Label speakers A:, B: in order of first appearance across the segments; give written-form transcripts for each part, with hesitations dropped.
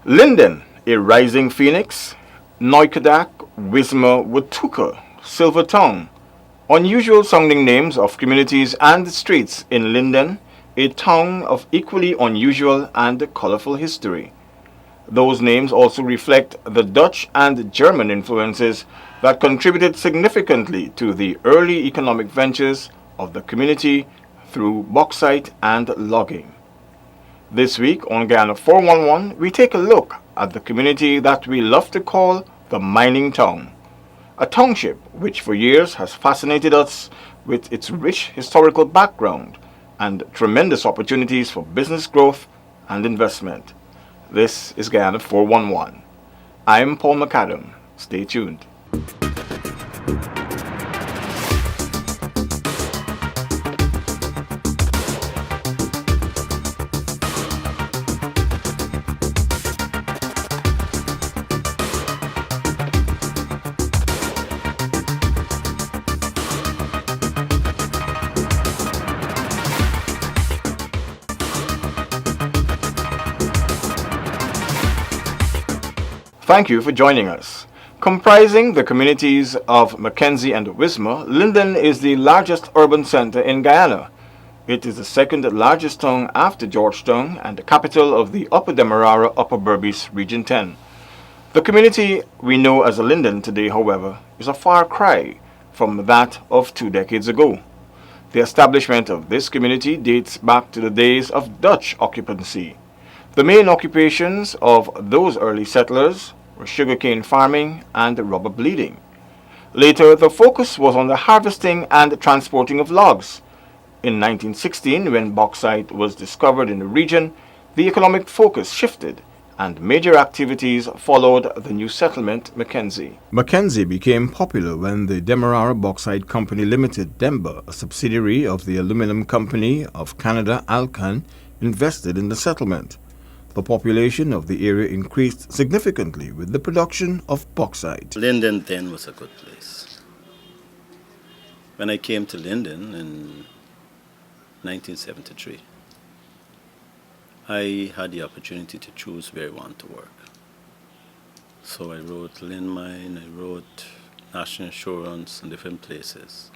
A: Linden, a rising phoenix. Noikadak, Wisma, Watuka, Silver Tongue. Unusual sounding names of communities and streets in Linden, a town of equally unusual and colorful history. Those names also reflect the Dutch and German influences that contributed significantly to the early economic ventures of the community through bauxite and logging. This week on Guyana 411, we take a look at the community that we love to call the mining town, a township which for years has fascinated us with its rich historical background and tremendous opportunities for business growth and investment. This is Guyana 411. I'm Paul McAdam. Stay tuned. Thank you for joining us. Comprising the communities of Mackenzie and Wisma, Linden is the largest urban center in Guyana. It is the second largest town after Georgetown and the capital of the Upper Demerara Upper Berbice Region 10. The community we know as Linden today, however, is a far cry from that of 2 decades ago. The establishment of this community dates back to the days of Dutch occupancy. The main occupations of those early settlers were sugarcane farming and rubber bleeding. Later, the focus was on the harvesting and transporting of logs. In 1916, when bauxite was discovered in the region, the economic focus shifted and major activities followed the new settlement, Mackenzie. Mackenzie became popular when the Demerara Bauxite Company Limited, Denver, a subsidiary of the Aluminum Company of Canada, Alcan, invested in the settlement. The population of the area increased significantly with the production of bauxite.
B: Linden then was a good place. When I came to Linden in 1973, I had the opportunity to choose where I want to work. So I wrote Lind Mine, I wrote National Insurance in different places.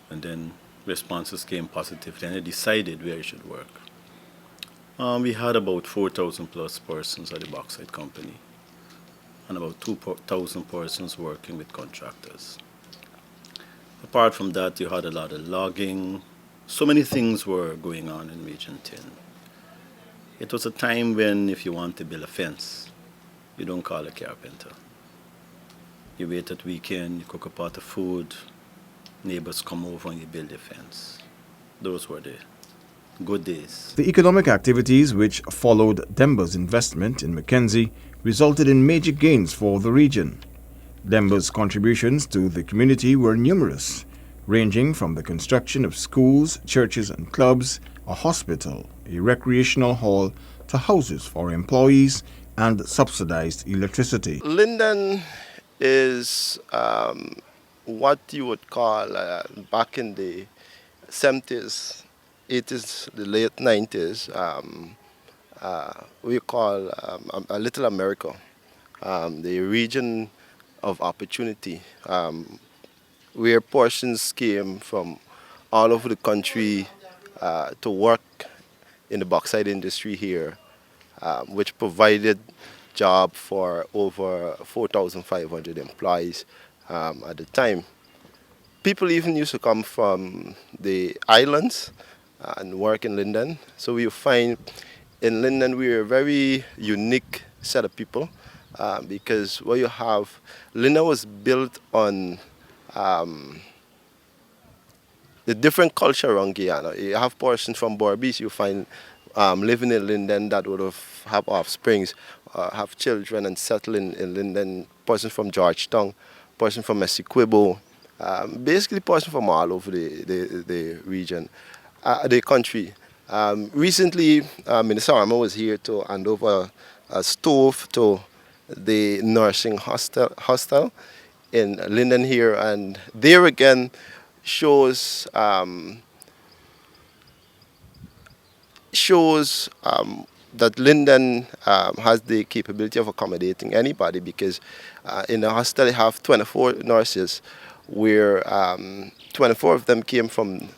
B: And then responses came positively, and I decided where I should work. We had about 4,000 plus persons at the bauxite company and about 2,000 persons working with contractors. Apart from that, you had a lot of logging. So many things were going on in Region 10. It was a time when if you want to build a fence, you don't call a carpenter. You wait at weekend, you cook a pot of food, neighbors come over and you build a fence. Those were the good days.
A: The economic activities which followed Denver's investment in Mackenzie resulted in major gains for the region. Denver's contributions to the community were numerous, ranging from the construction of schools, churches and clubs, a hospital, a recreational hall, to houses for employees and subsidized electricity.
C: Linden is what you would call back in the 70s, 80s, the late 90s, we call a little America, the region of opportunity, where portions came from all over the country to work in the bauxite industry here, which provided job for over 4,500 employees at the time. People even used to come from the islands and work in Linden. So you find in Linden we're a very unique set of people because what you have, Linden was built on the different culture around Guyana. You have persons from Berbice, you find living in Linden that would have offsprings, have children and settle in Linden, persons from Georgetown, person from Essequibo, basically person from all over the region. The country. Recently, Minister Armour was here to hand over a stove to the nursing hostel in Linden here, and there again shows that Linden has the capability of accommodating anybody, because in the hostel they have 24 nurses, where 24 of them came from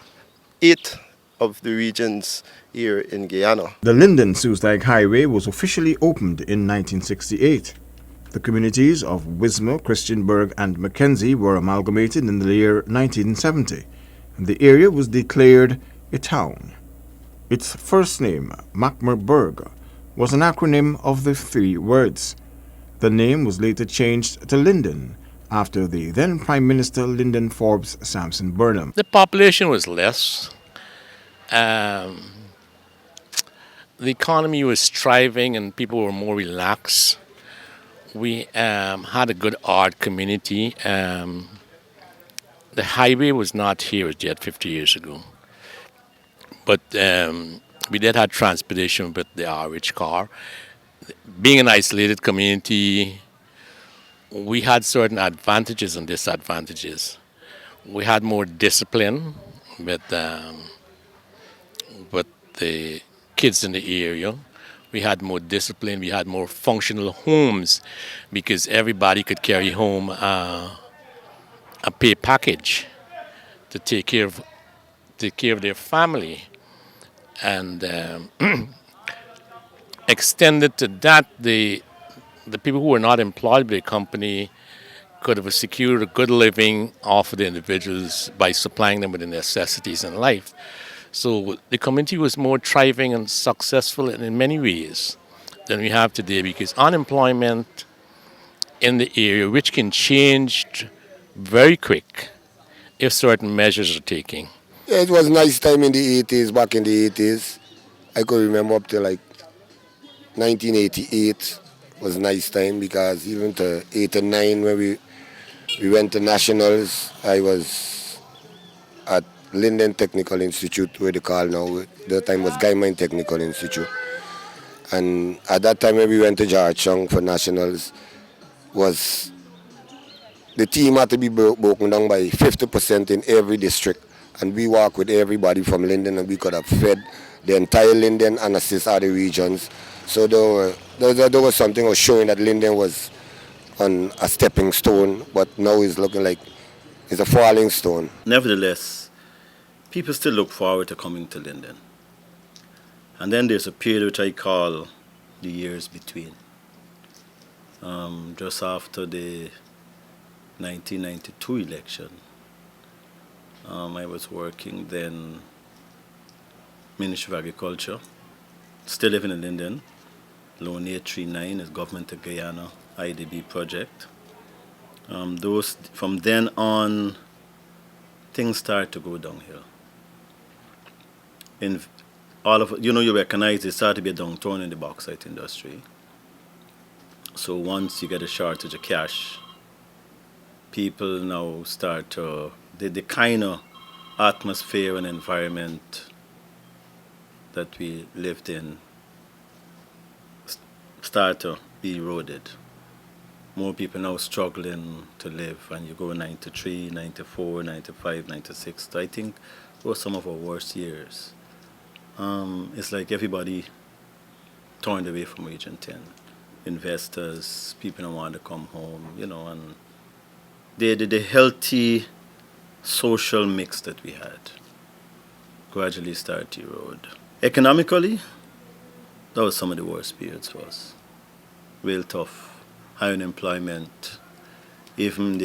C: 8 of the regions here in Guyana.
A: The Linden-Soestdijk Highway was officially opened in 1968. The communities of Wismer, Christiansburg, and Mackenzie were amalgamated in the year 1970, and the area was declared a town. Its first name, Macmerburg, was an acronym of the 3 words. The name was later changed to Linden, after the then Prime Minister Lyndon Forbes Sampson Burnham.
D: The population was less. The economy was thriving and people were more relaxed. We had a good art community. The highway was not here yet 50 years ago. But we did have transportation with the RH car. Being an isolated community, we had certain advantages and disadvantages. We had more discipline with the kids in the area. We had more discipline. We had more functional homes because everybody could carry home a pay package to take care of their family. And extended to that, the people who were not employed by the company could have secured a good living off of the individuals by supplying them with the necessities in life. So the community was more thriving and successful in many ways than we have today, because unemployment in the area, which can change very quick if certain measures are taken.
E: Yeah, it was a nice time in the 80s, back in the 80s. I could remember up to like 1988 was a nice time, because even to 8 and 9 when we went to nationals, I was at Linden Technical Institute, where they call now. The time was Guyana Technical Institute. And at that time when we went to Georgetown for nationals, was the team had to be broken down by 50% in every district. And we worked with everybody from Linden, and we could have fed the entire Linden and assist other regions. So there was something was showing that Linden was on a stepping stone, but now it's looking like it's a falling stone.
B: Nevertheless, people still look forward to coming to Linden. And then there's a period which I call the years between. Just after the 1992 election, I was working then Ministry of Agriculture, still living in Linden. Loan 839 is Government of Guyana IDB project. From then on, things start to go downhill. In all of you recognize there started to be a downturn in the bauxite industry. So once you get a shortage of cash, people now start to the kind of atmosphere and environment that we lived in start to be eroded. More people now struggling to live, and you go 93, 94, 95, 96. I think those were some of our worst years. It's like everybody turned away from Region 10. Investors, people don't want to come home, and the healthy social mix that we had gradually started to erode. Economically, that was some of the worst periods for us. Real tough, high unemployment. Even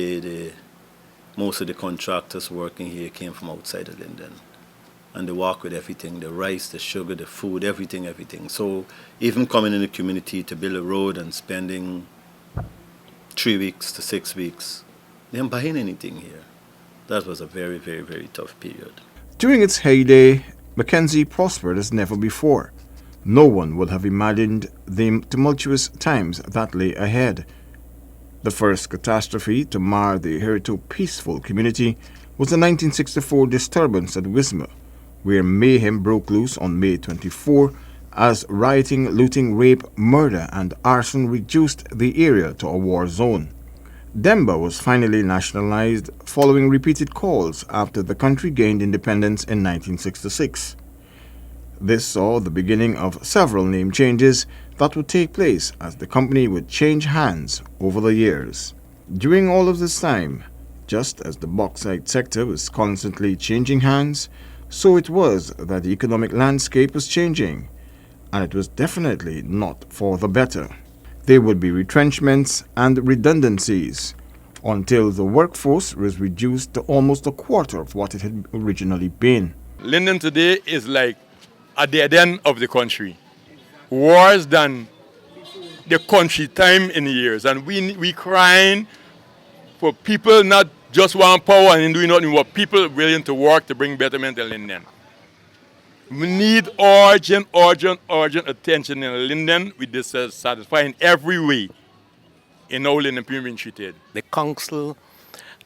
B: most of the contractors working here came from outside of Linden. And they work with everything, the rice, the sugar, the food, everything. So even coming in the community to build a road and spending 3 weeks to 6 weeks, they weren't buying anything here. That was a very, very, very tough period.
A: During its heyday, Mackenzie prospered as never before. No one would have imagined the tumultuous times that lay ahead. The first catastrophe to mar the hitherto peaceful community was the 1964 disturbance at Wismer, where mayhem broke loose on May 24 as rioting, looting, rape, murder, and arson reduced the area to a war zone. Demba was finally nationalized following repeated calls after the country gained independence in 1966. This saw the beginning of several name changes that would take place as the company would change hands over the years. During all of this time, just as the bauxite sector was constantly changing hands, so it was that the economic landscape was changing, and it was definitely not for the better. There would be retrenchments and redundancies until the workforce was reduced to almost a quarter of what it had originally been.
F: Linden today is like at the end of the country. Worse than the country time in years. And we crying for people not just want power and doing nothing, but people willing to work to bring betterment in Linden. We need urgent attention in Linden with this satisfying every way in how Linden being treated.
D: The council,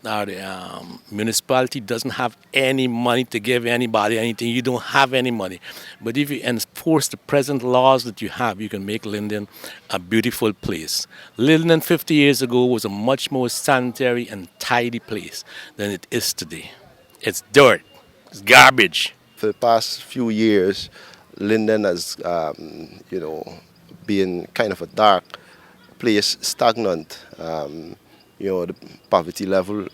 D: now the municipality doesn't have any money to give anybody anything. You don't have any money. But if you enforce the present laws that you have, you can make Linden a beautiful place. Linden 50 years ago was a much more sanitary and tidy place than it is today. It's dirt. It's garbage.
C: For the past few years, Linden has, been kind of a dark place, stagnant. The poverty level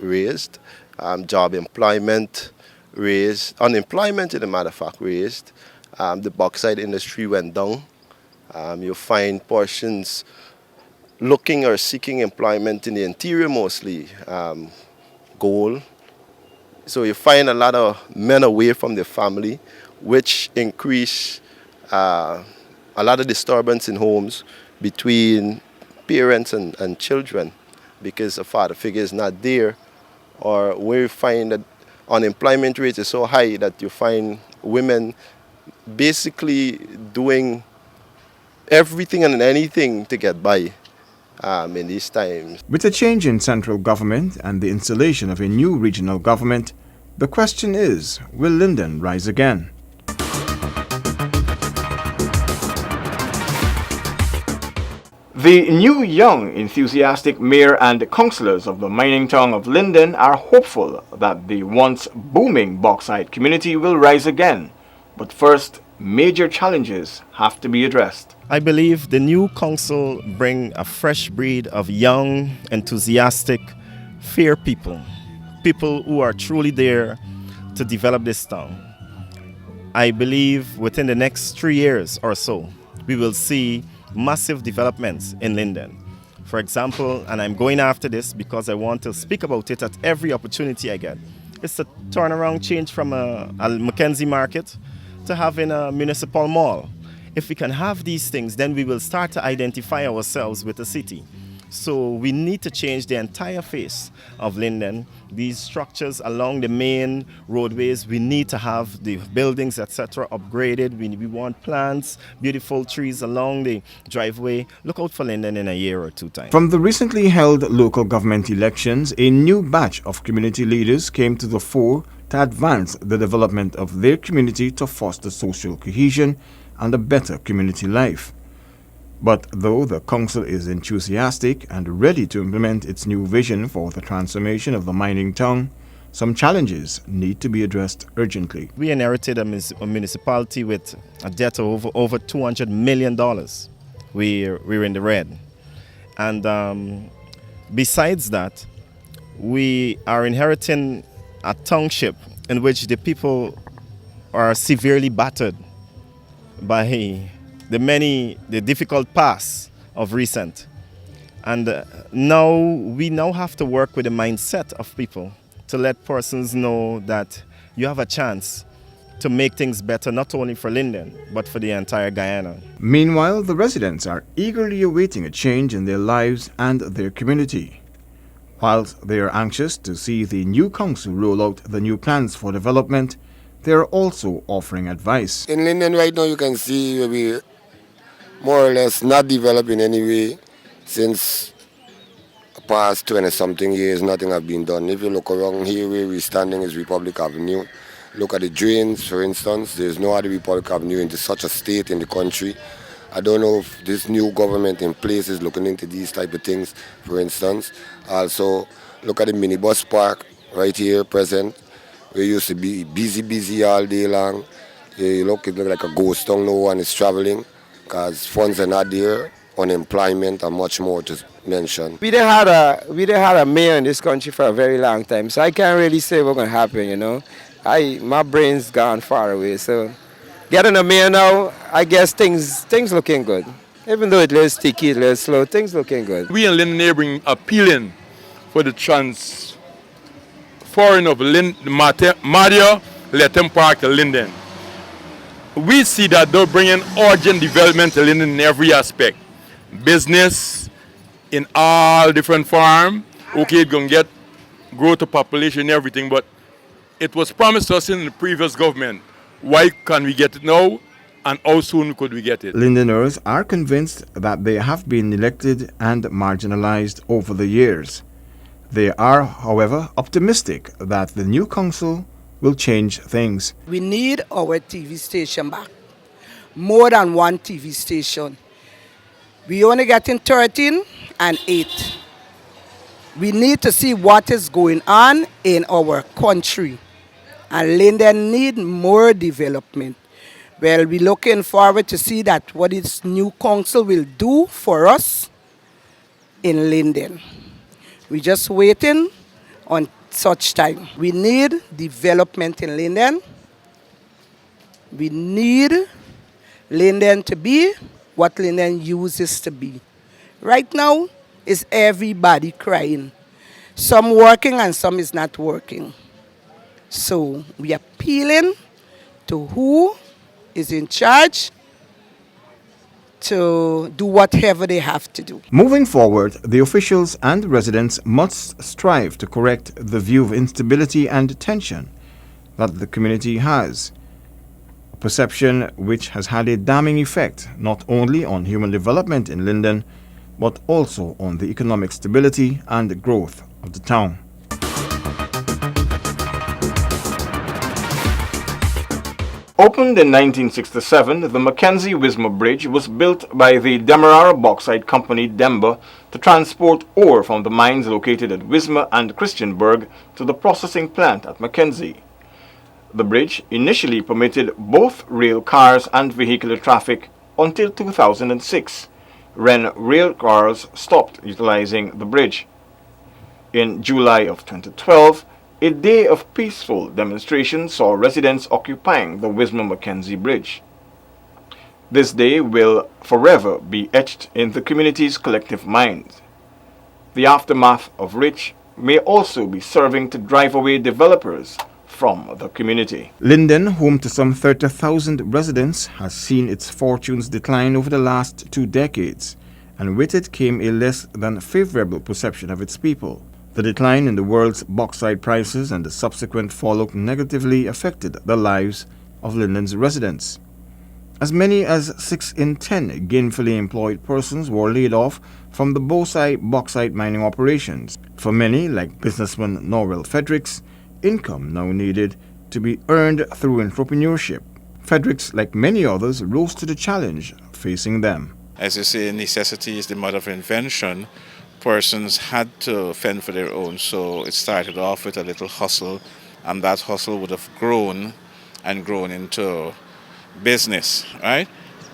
C: raised, job employment raised, unemployment, in a matter of fact, raised. The bauxite industry went down. You find portions looking or seeking employment in the interior mostly, gold. So you find a lot of men away from their family, which increase a lot of disturbance in homes between parents and children because a father figure is not there, or where you find that unemployment rate is so high that you find women basically doing everything and anything to get by in these times.
A: With a change in central government and the installation of a new regional government, the question is, will Linden rise again? The new young enthusiastic mayor and councillors of the mining town of Linden are hopeful that the once booming bauxite community will rise again. But first, major challenges have to be addressed.
G: I believe the new council bring a fresh breed of young, enthusiastic, fair people who are truly there to develop this town. I believe within the next 3 years or so, we will see massive developments in Linden. For example, and I'm going after this because I want to speak about it at every opportunity I get, it's a turnaround change from a Mackenzie market to having a municipal mall. If we can have these things, then we will start to identify ourselves with the city. So we need to change the entire face of Linden. These structures along the main roadways, we need to have the buildings, etc., upgraded. We want plants, beautiful trees along the driveway. Look out for Linden in a year or two time.
A: From the recently held local government elections, a new batch of community leaders came to the fore to advance the development of their community to foster social cohesion and a better community life. But though the council is enthusiastic and ready to implement its new vision for the transformation of the mining town, some challenges need to be addressed urgently.
G: We inherited a municipality with a debt of over $200 million. We're in the red. And besides that, we are inheriting a township in which the people are severely battered by the difficult past of recent. And we now have to work with the mindset of people to let persons know that you have a chance to make things better, not only for Linden, but for the entire Guyana.
A: Meanwhile, the residents are eagerly awaiting a change in their lives and their community. Whilst they are anxious to see the new council roll out the new plans for development, they are also offering advice.
E: In Linden right now you can see we more or less not developing any way since the past 20-something years. Nothing has been done. If you look around here where we're standing is Republic Avenue. Look at the drains, for instance. There's no other Republic Avenue into such a state in the country. I don't know if this new government in place is looking into these type of things, for instance. Also, look at the minibus park right here present. We used to be busy all day long. It look like a ghost town. No one is traveling because funds are not there, unemployment, and much more to mention.
H: We didn't had a mayor in this country for a very long time, so I can't really say what's gonna happen. My brain's gone far away. So getting a mayor now, I guess things looking good. Even though it little sticky, it little slow, things looking good.
F: We in Linden neighboring appealing for the transferring of Madia Letten Park to Linden. We see that they're bringing urgent development to Linden in every aspect. Business in all different forms. Okay, it's going to get growth of population and everything, but it was promised us in the previous government. Why can't we get it now? And how soon could we get it?
A: Lindeners are convinced that they have been neglected and marginalized over the years. They are, however, optimistic that the new council will change things.
I: We need our TV station back. More than one TV station. We only getting 13 and 8. We need to see what is going on in our country. And Linden need more development. Well, we're looking forward to see that what this new council will do for us in Linden. We're just waiting on such time. We need development in Linden. We need Linden to be what Linden uses to be. Right now, is everybody crying. Some working and some is not working. So we are appealing to who is in charge to do whatever they have to do.
A: Moving forward, the officials and residents must strive to correct the view of instability and tension that the community has, a perception which has had a damning effect not only on human development in Linden, but also on the economic stability and growth of the town. Opened in 1967, the Mackenzie-Wismar Bridge was built by the Demerara Bauxite Company, Denver, to transport ore from the mines located at Wismar and Christiansburg to the processing plant at Mackenzie. The bridge initially permitted both rail cars and vehicular traffic until 2006, when rail cars stopped utilizing the bridge. In July of 2012, a day of peaceful demonstration saw residents occupying the Wismar-Mackenzie Bridge. This day will forever be etched in the community's collective minds, the aftermath of which may also be serving to drive away developers from the community. Linden, home to some 30,000 residents, has seen its fortunes decline over the last 2 decades, and with it came a less than favorable perception of its people. The decline in the world's bauxite prices and the subsequent fallout negatively affected the lives of Linden's residents. As many as 6 in 10 gainfully employed persons were laid off from the bauxite mining operations. For many, like businessman Norwell Fredericks, income now needed to be earned through entrepreneurship. Fredericks, like many others, rose to the challenge facing them.
J: As you say, necessity is the mother of invention. Persons had to fend for their own, so it started off with a little hustle, and that hustle would have grown into business, right?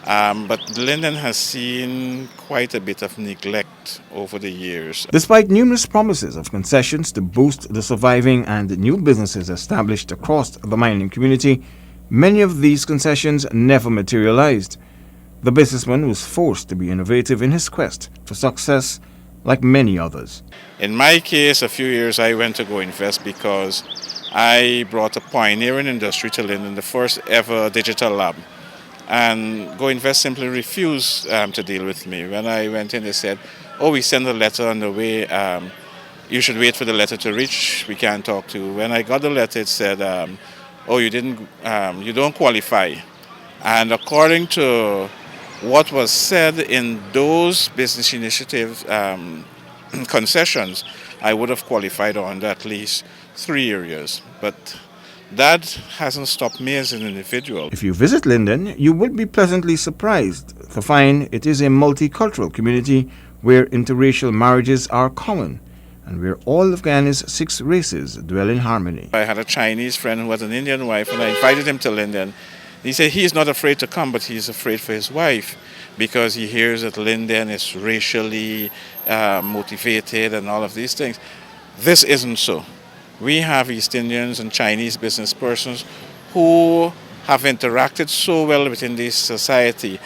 J: But Linden has seen quite a bit of neglect over the years.
A: Despite numerous promises of concessions to boost the surviving and new businesses established across the mining community, many of these concessions never materialized. The businessman was forced to be innovative in his quest for success, like many others.
J: In my case, a few years I went to go invest because I brought a pioneering industry to Linden, the first ever digital lab. And Go Invest simply refused to deal with me. When I went in, they said, "Oh, we sent a letter on the way. You should wait for the letter to reach. We can't talk to you." When I got the letter, it said, "Oh, you don't qualify." And according to what was said in those business initiative concessions, I would have qualified under at least 3 areas. But that hasn't stopped me as an individual.
A: If you visit Linden, you will be pleasantly surprised to find it is a multicultural community where interracial marriages are common and where all of Guyana's 6 races dwell in harmony.
J: I had a Chinese friend who had an Indian wife, and I invited him to Linden. He said he's not afraid to come, but he's afraid for his wife because he hears that Linden is racially motivated and all of these things. This isn't so. We have East Indians and Chinese business persons who have interacted so well within this society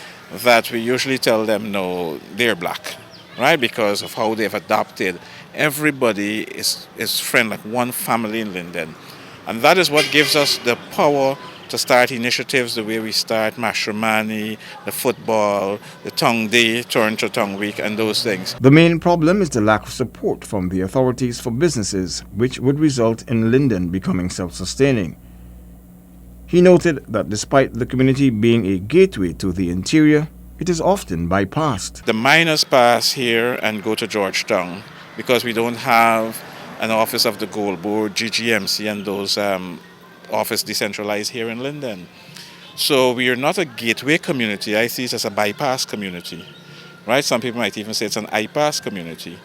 J: that we usually tell them, no, they're black, right? Because of how they've adopted. Everybody is friend, like one family in Linden. And that is what gives us the power to start initiatives the way we start Mashramani, the football, the Tongue Day, Turn to Tongue Week, and those things.
A: The main problem is the lack of support from the authorities for businesses, which would result in Linden becoming self-sustaining. He noted that despite the community being a gateway to the interior, it is often bypassed.
J: The miners pass here and go to Georgetown because we don't have an office of the Gold Board, GGMC, and those office decentralized here in Linden. So we are not a gateway community. I see it as a bypass community, right? Some people might even say it's an I-pass community.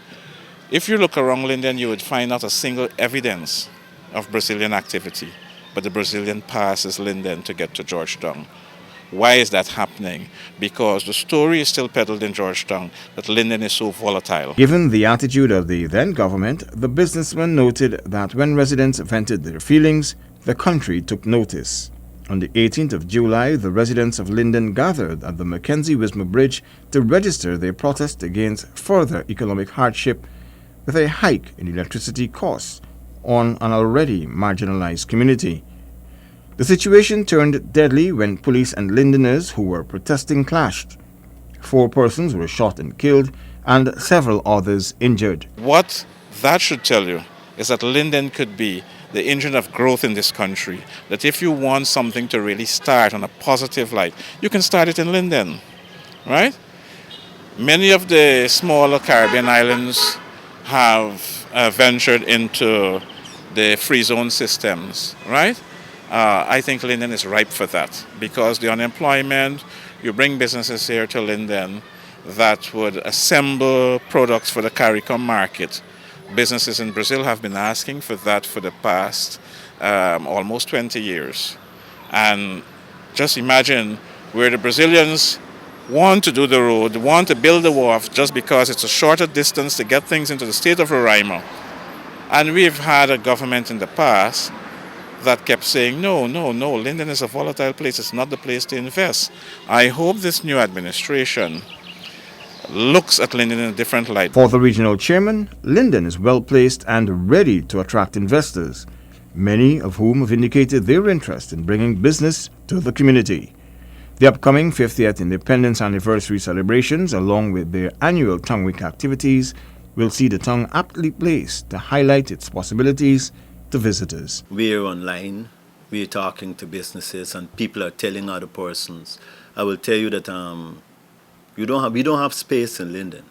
J: If you look around Linden, you would find not a single evidence of Brazilian activity, but the Brazilian passes Linden to get to Georgetown. Why is that happening? Because the story is still peddled in Georgetown that Linden is so volatile.
A: Given the attitude of the then government, the businessman noted that when residents vented their feelings, the country took notice. On the 18th of July, the residents of Linden gathered at the Mackenzie-Wismar Bridge to register their protest against further economic hardship with a hike in electricity costs on an already marginalized community. The situation turned deadly when police and Lindeners who were protesting clashed. 4 persons were shot and killed and several others injured.
J: What that should tell you is that Linden could be the engine of growth in this country. That if you want something to really start on a positive light, you can start it in Linden, right? Many of the smaller Caribbean islands have ventured into the free zone systems, right? I think Linden is ripe for that because the unemployment, you bring businesses here to Linden that would assemble products for the CARICOM market. Businesses in Brazil have been asking for that for the past almost 20 years. And just imagine where the Brazilians want to do the road, want to build the wharf just because it's a shorter distance to get things into the state of Roraima. And we've had a government in the past that kept saying, no, Linden is a volatile place, it's not the place to invest. I hope this new administration looks at Linden in a different light.
A: For the regional chairman, Linden is well placed and ready to attract investors, many of whom have indicated their interest in bringing business to the community. The upcoming 50th Independence Anniversary celebrations, along with their annual Tongue Week activities, will see the tongue aptly placed to highlight its possibilities to visitors.
B: We're online, we're talking to businesses, and people are telling other persons. I will tell you that we don't have space in Linden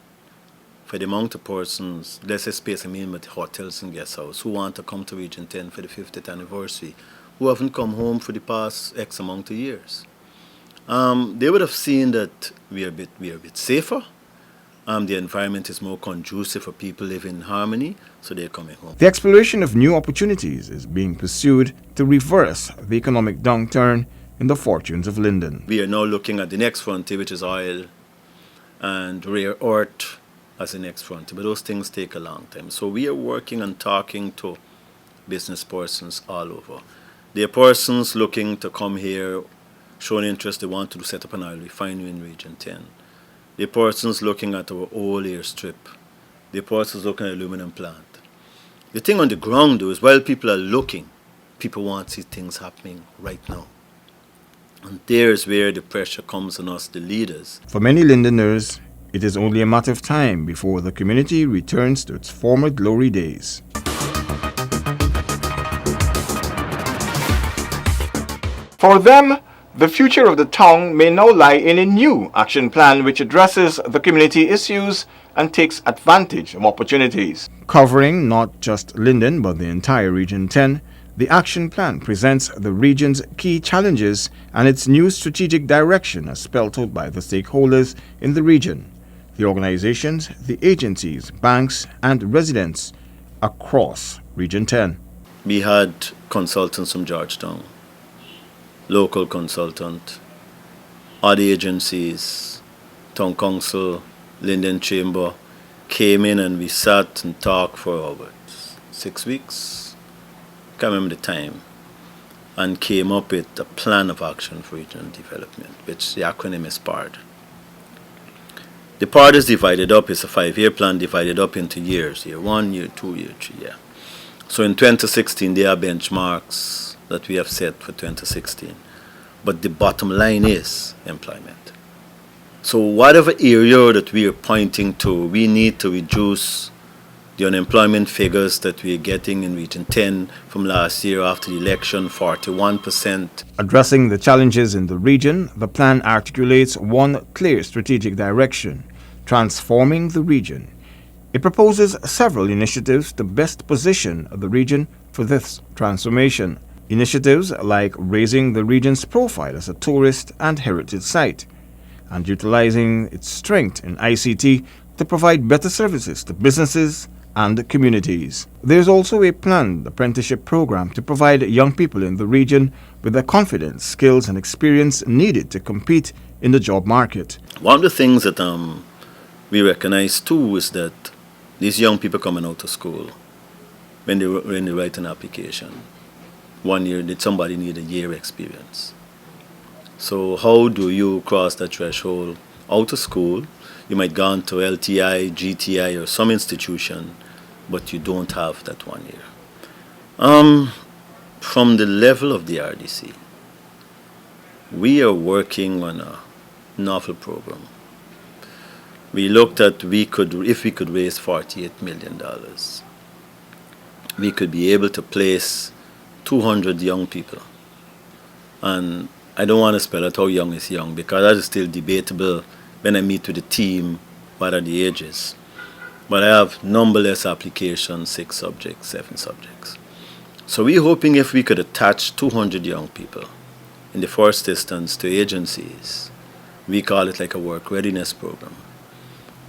B: for the amount of persons, let's say space, I mean with hotels and guest houses, who want to come to Region 10 for the 50th anniversary, who haven't come home for the past X amount of years. They would have seen that we are a bit safer. The environment is more conducive for people living in harmony, so they're coming home.
A: The exploration of new opportunities is being pursued to reverse the economic downturn in the fortunes of Linden.
B: We are now looking at the next frontier, which is oil and rare earth as the next frontier, but those things take a long time. So we are working and talking to business persons all over. There are persons looking to come here, showing interest, they want to set up an oil refinery in Region 10. The persons looking at our old airstrip. The persons looking at aluminum plant. The thing on the ground, though, is while people are looking, people want to see things happening right now. And there's where the pressure comes on us, the leaders.
A: For many Lindeners, it is only a matter of time before the community returns to its former glory days. For them, the future of the tongue may now lie in a new action plan which addresses the community issues and takes advantage of opportunities. Covering not just Linden but the entire Region 10, the action plan presents the region's key challenges and its new strategic direction as spelled out by the stakeholders in the region, the organizations, the agencies, banks, and residents across Region 10.
B: We had consultants from Georgetown. local consultant, other agencies, town council, Linden Chamber, came in and we sat and talked for over 6 weeks, can't remember the time, and came up with a plan of action for regional development, which the acronym is PARD. The PARD is divided up, it's a 5-year plan divided up into years, year 1, year 2, year 3, yeah. So in 2016, there are benchmarks that we have set for 2016. But the bottom line is employment. So whatever area that we are pointing to, we need to reduce the unemployment figures that we are getting in Region 10 from last year after the election, 41%.
A: Addressing the challenges in the region, the plan articulates one clear strategic direction: transforming the region. It proposes several initiatives to best position the region for this transformation. Initiatives like raising the region's profile as a tourist and heritage site, and utilizing its strength in ICT to provide better services to businesses and communities. There is also a planned apprenticeship program to provide young people in the region with the confidence, skills, and experience needed to compete in the job market.
B: One of the things that we recognize too is that these young people coming out of school, when they write an application, 1 year, did somebody need a year experience? So how do you cross that threshold out of school? You might go on to LTI, GTI, or some institution, but you don't have that 1 year. From the level of the RDC, we are working on a novel program. We looked at if we could raise $48 million, we could be able to place 200 young people. And I don't want to spell out how young is young, because that is still debatable when I meet with the team, what are the ages. But I have numberless applications, 6 subjects, 7 subjects. So we're hoping if we could attach 200 young people in the first instance to agencies, we call it like a work readiness program,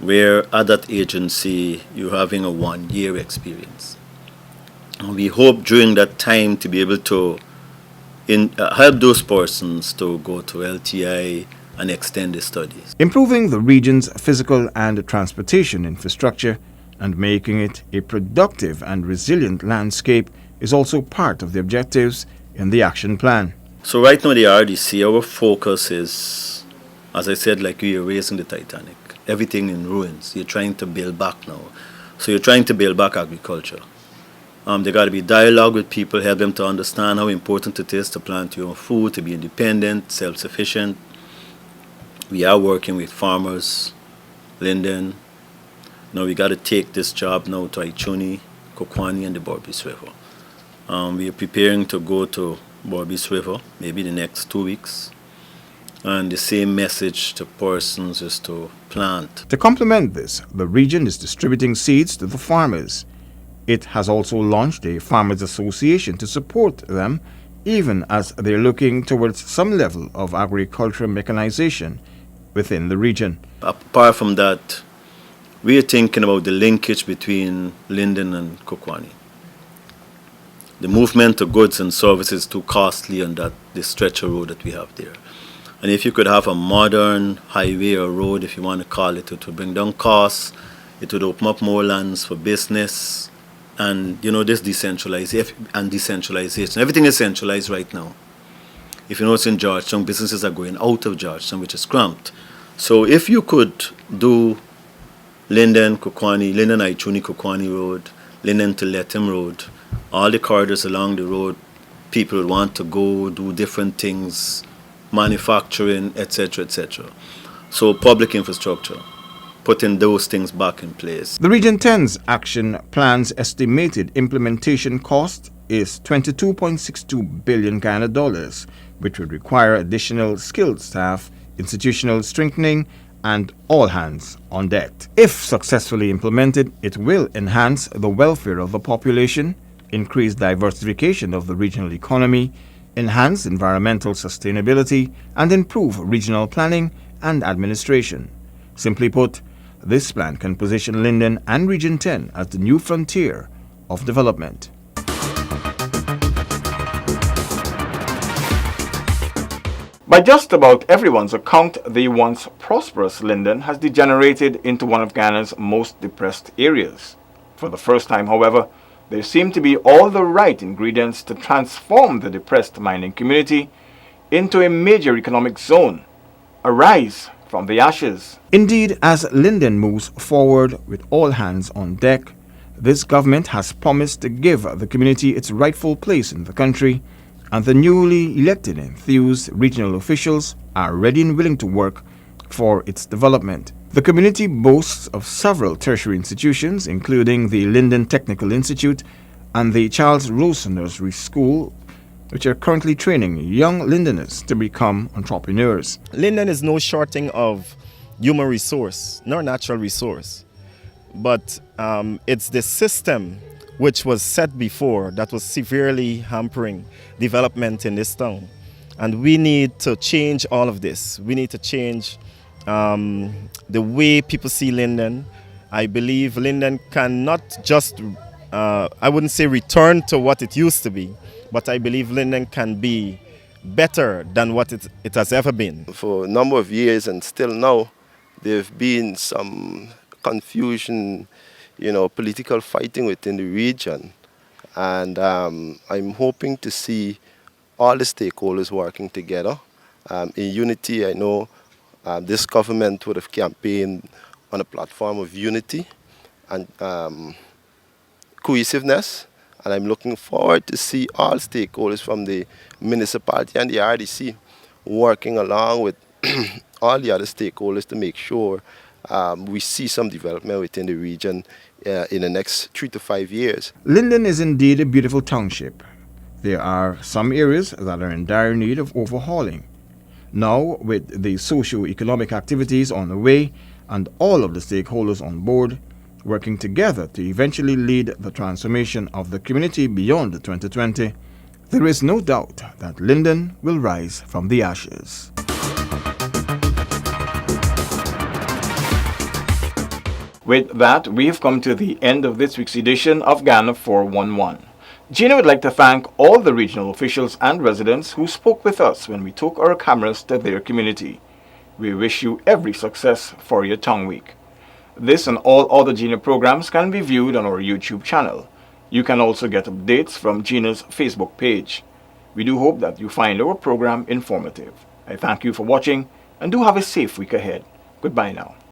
B: where at that agency you're having a 1 year experience. And we hope during that time to be able to help those persons to go to LTI and extend their studies.
A: Improving the region's physical and transportation infrastructure and making it a productive and resilient landscape is also part of the objectives in the action plan.
B: So right now the RDC, our focus is, as I said, like we are raising the Titanic. Everything in ruins. You're trying to build back now. So you're trying to build back agriculture. There got to be dialogue with people, help them to understand how important it is to plant your own food, to be independent, self-sufficient. We are working with farmers, Linden. Now we got to take this job now to Aichuni, Kokwani, and the Borbis River. We are preparing to go to Borbis River, maybe the next 2 weeks. And the same message to persons is to plant.
A: To complement this, the region is distributing seeds to the farmers. It has also launched a farmers association to support them, even as they're looking towards some level of agricultural mechanization within the region.
B: Apart from that, we are thinking about the linkage between Linden and Kokwani. The movement of goods and services is too costly on this stretch of road that we have there. And if you could have a modern highway or road, if you want to call it, it would bring down costs, it would open up more lands for business, and this decentralization and decentralization. Everything is centralized right now. If you notice in Georgetown, businesses are going out of Georgetown, which is cramped. So if you could do Linden, Aichuni, Kokwani Road, Linden to Lethem Road, all the corridors along the road, people would want to go do different things, manufacturing, etc., etc. So public infrastructure, putting those things back in place.
A: The Region 10's action plan's estimated implementation cost is $22.62 billion Guyana dollars, which would require additional skilled staff, institutional strengthening, and all hands on deck. If successfully implemented, it will enhance the welfare of the population, increase diversification of the regional economy, enhance environmental sustainability, and improve regional planning and administration. Simply put, this plan can position Linden and Region 10 as the new frontier of development. By just about everyone's account, the once prosperous Linden has degenerated into one of Guyana's most depressed areas. For the first time, however, there seem to be all the right ingredients to transform the depressed mining community into a major economic zone, a rise from the ashes. Indeed, as Linden moves forward with all hands on deck, this government has promised to give the community its rightful place in the country, and the newly elected enthused regional officials are ready and willing to work for its development. The community boasts of several tertiary institutions, including the Linden Technical Institute and the Charles Rose Nursery School, which are currently training young Lindeners to become entrepreneurs.
G: Linden is no shorting of human resource nor natural resource, but it's the system which was set before that was severely hampering development in this town. And we need to change all of this. We need to change the way people see Linden. I believe Linden cannot just, I wouldn't say return to what it used to be, but I believe Linden can be better than what it has ever been.
C: For a number of years and still now, there have been some confusion, political fighting within the region. And I'm hoping to see all the stakeholders working together in unity. I know this government would have campaigned on a platform of unity and cohesiveness. And I'm looking forward to see all stakeholders from the municipality and the RDC working along with all the other stakeholders to make sure we see some development within the region in the next 3 to 5 years.
A: Linden is indeed a beautiful township. There are some areas that are in dire need of overhauling. Now, with the socio-economic activities on the way and all of the stakeholders on board, working together to eventually lead the transformation of the community beyond 2020, there is no doubt that Linden will rise from the ashes. With that, we have come to the end of this week's edition of Guyana 411. Gina would like to thank all the regional officials and residents who spoke with us when we took our cameras to their community. We wish you every success for your Tongue Week. This and all other Gina programs can be viewed on our YouTube channel. You can also get updates from Gina's Facebook page. We do hope that you find our program informative. I thank you for watching and do have a safe week ahead. Goodbye now.